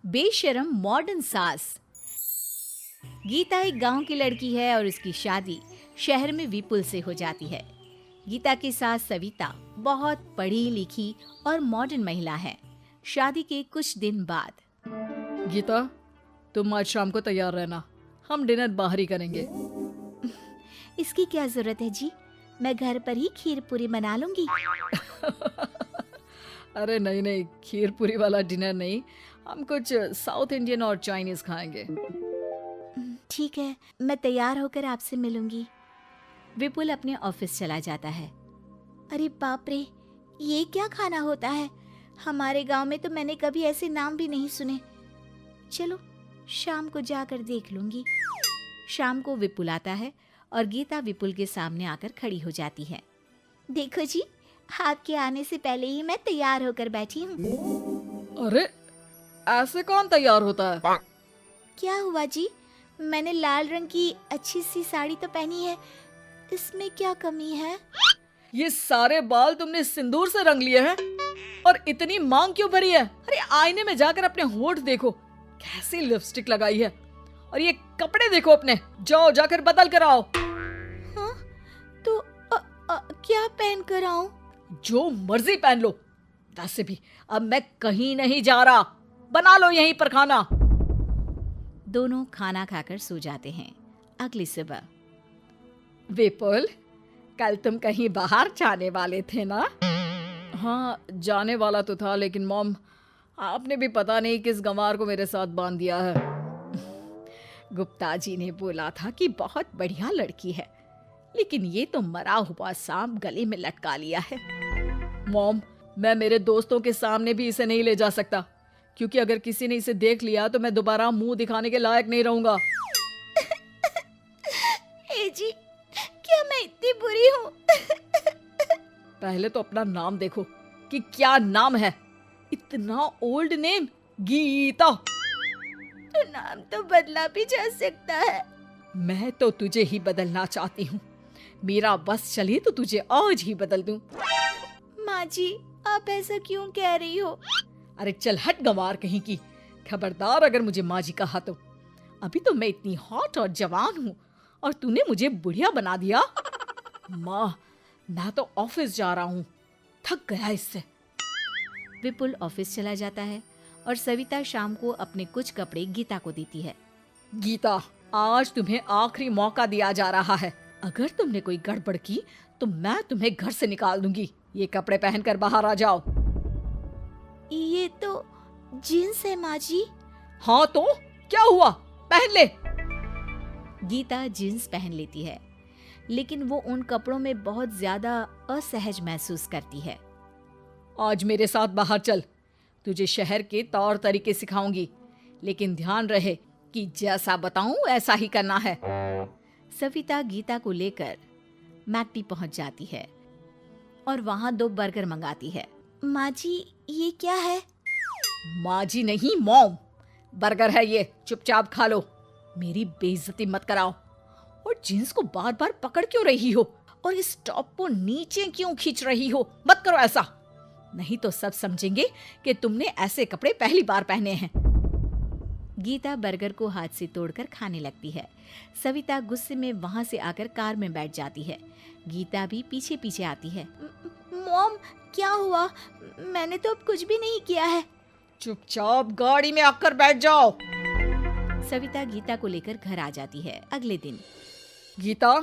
बेशरम मॉडर्न सास। गीता एक गांव की लड़की है और उसकी शादी शहर में विपुल से हो जाती है। गीता की सास सविता बहुत पढ़ी लिखी और मॉडर्न महिला है। शादी के कुछ दिन बाद गीता, तुम आज शाम को तैयार रहना, हम डिनर बाहर ही करेंगे। इसकी क्या जरूरत है जी, मैं घर पर ही खीर पूरी बना लूंगी। अरे नहीं नहीं, खीर पूरी वाला डिनर नहीं, हम कुछ साउथ इंडियन और चाइनीज खाएंगे। ठीक है, मैं तैयार होकर आपसे मिलूंगी। विपुल अपने ऑफिस चला जाता है। अरे बाप रे, ये क्या खाना होता है? हमारे गांव में तो मैंने कभी ऐसे नाम भी नहीं सुने। चलो शाम को जाकर देख लूंगी। शाम को विपुल आता है और गीता विपुल के सामने आकर खड़ी हो जाती है। देखो जी, आपके आने से पहले ही मैं तैयार होकर बैठी हूँ। अरे ऐसे कौन तैयार होता है? क्या हुआ जी? मैंने लाल रंग की अच्छी सी साड़ी तो पहनी है, इसमें क्या कमी है? ये सारे बाल तुमने सिंदूर से रंग लिए हैं और इतनी मांग क्यों भरी है? अरे आईने में जाकर अपने होंठ देखो, कैसी लिपस्टिक लगाई है। और ये कपड़े देखो अपने, जाओ जाकर बदल कर आओ। हाँ, तो क्या पहन कर आऊं? जो मर्जी पहन लो। वैसे भी अब मैं कहीं नहीं जा रहा, बना लो यहीं पर खाना। दोनों खाना खाकर सो जाते हैं। अगली सुबह विपुल, कल तुम कहीं बाहर जाने वाले थे ना? हाँ, जाने वाला तो था, लेकिन मॉम, आपने भी पता नहीं किस गंवार को मेरे साथ बांध दिया है। गुप्ता जी ने बोला था कि बहुत बढ़िया लड़की है, लेकिन ये तो मरा हुआ सांप गले में लटका लिया है। मॉम, मैं मेरे दोस्तों के सामने भी इसे नहीं ले जा सकता, क्योंकि अगर किसी ने इसे देख लिया तो मैं दोबारा मुंह दिखाने के लायक नहीं रहूंगा। ए जी, क्या मैं इतनी बुरी हूँ? पहले तो अपना नाम देखो कि क्या नाम है। इतना ओल्ड नेम, गीता। तो नाम तो बदला भी जा सकता है। मैं तो तुझे ही बदलना चाहती हूँ। मेरा बस चले तो तुझे आज ही बदल दूं। माँ जी, आप ऐसा क्यों कह रही हो? अरे चल हट गंवार कहीं की। खबरदार अगर मुझे माँ जी कहा तो। अभी तो मैं इतनी हॉट और जवान हूँ और तूने मुझे बुढ़िया बना दिया। माँ, मैं तो ऑफिस जा रहा हूँ, थक गया इससे। विपुल ऑफिस चला जाता है और सविता शाम को अपने कुछ कपड़े गीता को देती है। गीता, आज तुम्हें आखिरी मौका दिया जा रहा है। अगर तुमने कोई गड़बड़ की तो मैं तुम्हें घर से निकाल दूंगी। ये कपड़े पहनकर बाहर आ जाओ। ये तो जीन्स है माँ जी। हाँ तो क्या हुआ, पहन ले। गीता जीन्स पहन लेती है, लेकिन वो उन कपड़ों में बहुत ज्यादा असहज महसूस करती है। आज मेरे साथ बाहर चल, तुझे शहर के तौर तरीके सिखाऊंगी, लेकिन ध्यान रहे कि जैसा बताऊं ऐसा ही करना है। सविता गीता को लेकर मैकडी पहुंच जाती है और वहां 2 बर्गर मंगाती है। माँ जी, ये क्या है? माँ जी नहीं मॉम, बर्गर है ये, चुपचाप खा लो। मेरी बेइज्जती मत कराओ। और जींस को बार बार पकड़ क्यों रही हो और इस टॉप को नीचे क्यों खींच रही हो? मत करो ऐसा, नहीं तो सब समझेंगे कि तुमने ऐसे कपड़े पहली बार पहने हैं। गीता बर्गर को हाथ से तोड़कर खाने लगती है। सविता गुस्से में वहां से आकर कार में बैठ जाती है। गीता भी पीछे पीछे आती है। मॉम, क्या हुआ? मैंने तो अब कुछ भी नहीं किया है। चुपचाप गाड़ी में आकर बैठ जाओ। सविता गीता को लेकर घर आ जाती है। अगले दिन गीता,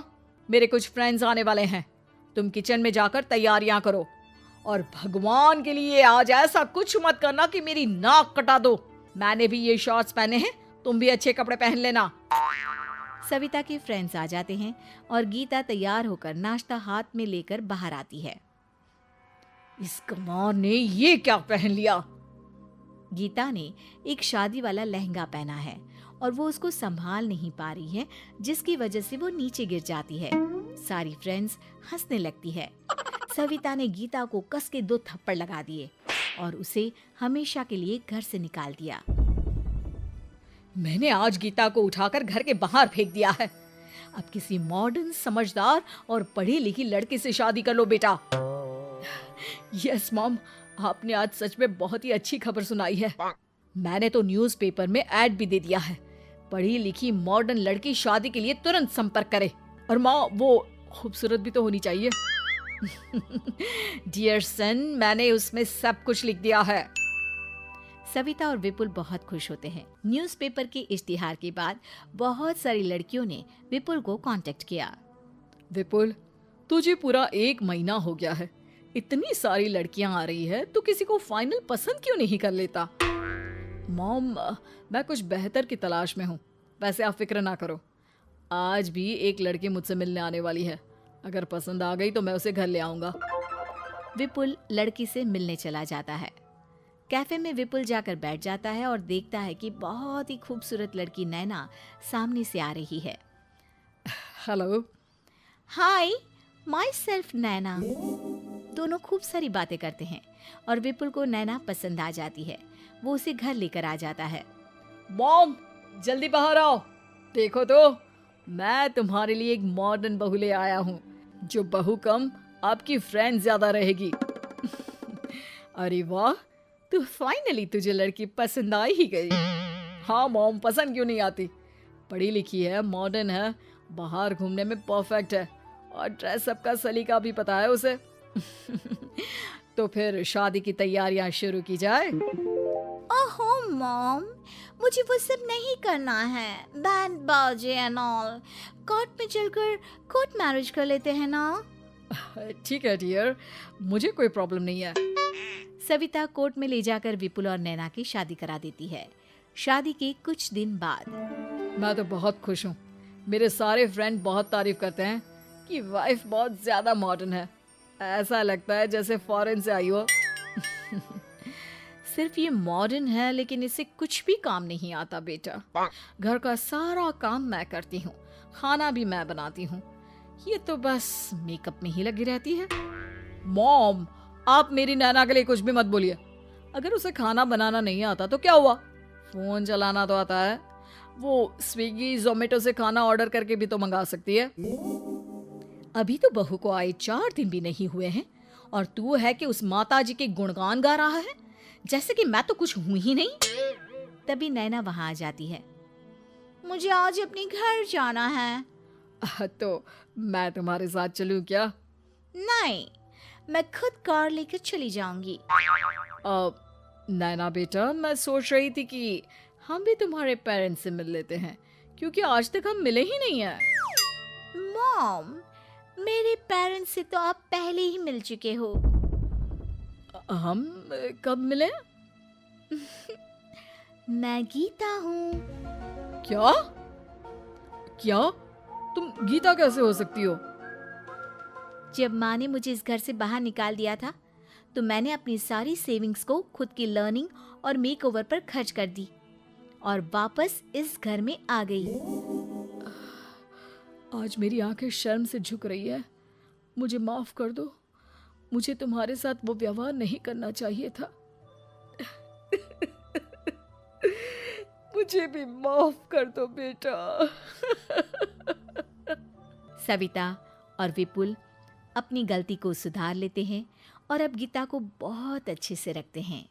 मेरे कुछ फ्रेंड्स आने वाले हैं, तुम किचन में जाकर तैयारियां करो। और भगवान के लिए आज ऐसा कुछ मत करना कि मेरी नाक कटा दो। मैंने भी ये शॉर्ट्स पहने हैं, तुम भी अच्छे कपड़े पहन लेना। सविता के फ्रेंड्स आ जाते हैं और गीता तैयार होकर नाश्ता हाथ में लेकर बाहर आती है। इस गंवार ने ये क्या पहन लिया? गीता ने एक शादी वाला लहंगा पहना है और वो उसको संभाल नहीं पा रही है, जिसकी वजह से वो नीचे गिर जाती है। सारी फ्रेंड्स हंसने लगती है। सविता ने गीता को कस के 2 थप्पड़ लगा दिए और उसे हमेशा के लिए घर से निकाल दिया। मैंने आज गीता को उठाकर घर के बाहर फेंक दिया है। अब किसी मॉडर्न, समझदार और पढ़ी लिखी लड़के से शादी कर लो बेटा। यस मॉम, आपने आज सच में बहुत ही अच्छी खबर सुनाई है। मैंने तो न्यूज़पेपर में ऐड भी दे दिया है, पढ़ी लिखी मॉडर्न लड़की शादी के लिए तुरंत संपर्क करे। और माँ, वो खूबसूरत भी तो होनी चाहिए। डियर सन, मैंने उसमें सब कुछ लिख दिया है। सविता और विपुल बहुत खुश होते हैं। न्यूज़पेपर के इश्तिहार के बाद बहुत सारी लड़कियों ने विपुल को कांटेक्ट किया। विपुल, तुझे पूरा 1 महीना हो गया है, इतनी सारी लड़कियां आ रही है, तो किसी को फाइनल पसंद क्यों नहीं कर लेता? मॉम, मैं कुछ बेहतर की तलाश में हूँ। वैसे आप फिक्र ना करो, आज भी एक लड़की मुझसे मिलने आने वाली है। अगर पसंद आ गई तो मैं उसे घर ले आऊंगा। विपुल लड़की से मिलने चला जाता है। कैफे में विपुल जाकर बैठ जाता है और देखता है कि बहुत ही खूबसूरत लड़की नैना सामने से आ रही है। हेलो। हाय, माई सेल्फ नैना। दोनों खूब सारी बातें करते हैं और विपुल को नैना पसंद आ जाती है। वो उसे घर लेकर आ जाता है। मॉम, जल्दी बाहर आओ। देखो तो, मैं तुम्हारे लिए एक मॉडर्न बहू ले आया हूँ, जो बहू कम आपकी फ्रेंड ज्यादा रहेगी। अरे वाह, तो फाइनली तुझे लड़की पसंद आ ही गई। हाँ मॉम, पसंद क्यों नहीं आती? पढ़ी लिखी है, मॉडर्न है, बाहर घूमने में परफेक्ट है, और ड्रेसअप का सलीका भी पता है उसे। तो फिर शादी की तैयारियां शुरू की जाए। ओहो मॉम, मुझे वो सब नहीं करना है। बैंड बाजे एंड ऑल। कोर्ट में चलकर कोर्ट मैरिज कर लेते हैं ना। ठीक है डियर, मुझे कोई प्रॉब्लम नहीं है। सविता कोर्ट में ले जाकर विपुल और नैना की शादी करा देती है। शादी के कुछ दिन बाद मैं तो बहुत खुश हूँ। मेरे सारे फ्रेंड बहुत तारीफ करते हैं कि वाइफ बहुत ज्यादा मॉडर्न है। ऐसा लगता है जैसे फॉरेन से आई हो। सिर्फ ये मॉडर्न है, लेकिन इसे कुछ भी काम नहीं आता बेटा। घर का सारा काम मैं करती हूँ, खाना भी मैं बनाती हूँ। ये तो बस मेकअप में ही लगी रहती है। मॉम, आप मेरी नैना के लिए कुछ भी मत बोलिए। अगर उसे खाना बनाना नहीं आता तो क्या हुआ, फोन चलाना तो आता है। वो स्विगी जोमेटो से खाना ऑर्डर करके भी तो मंगा सकती है। अभी तो बहू को आए 4 दिन भी नहीं हुए हैं, और तू है कि उस माता जी के गुणगान गा रहा है, जैसे कि मैं तो कुछ हूं ही नहीं। तभी नैना वहां आ जाती है। मुझे आज अपने घर जाना है। तो मैं तुम्हारे साथ चलूं क्या? नहीं, मैं खुद कार लेकर चली जाऊंगी। नैना बेटा, मैं सोच रही थी कि हम भी तुम्हारे पेरेंट्स से मिल लेते हैं, क्योंकि आज तक हम मिले ही नहीं हैं। मॉम, मेरे पेरेंट्स से तो आप पहले ही मिल चुके हो। हम कब मिले? मैं गीता हूँ। क्या? क्या? तुम गीता कैसे हो सकती हो? जब माँ ने मुझे इस घर से बाहर निकाल दिया था, तो मैंने अपनी सारी सेविंग्स को खुद की लर्निंग और मेकओवर पर खर्च कर दी और वापस इस घर में आ गई। आज मेरी आंखें शर्म से झुक रही है। मुझे माफ कर दो। मुझे तुम्हारे साथ वो व्यवहार नहीं करना चाहिए था। मुझे भी माफ कर दो बेटा। सविता और विपुल अपनी गलती को सुधार लेते हैं और अब गीता को बहुत अच्छे से रखते हैं।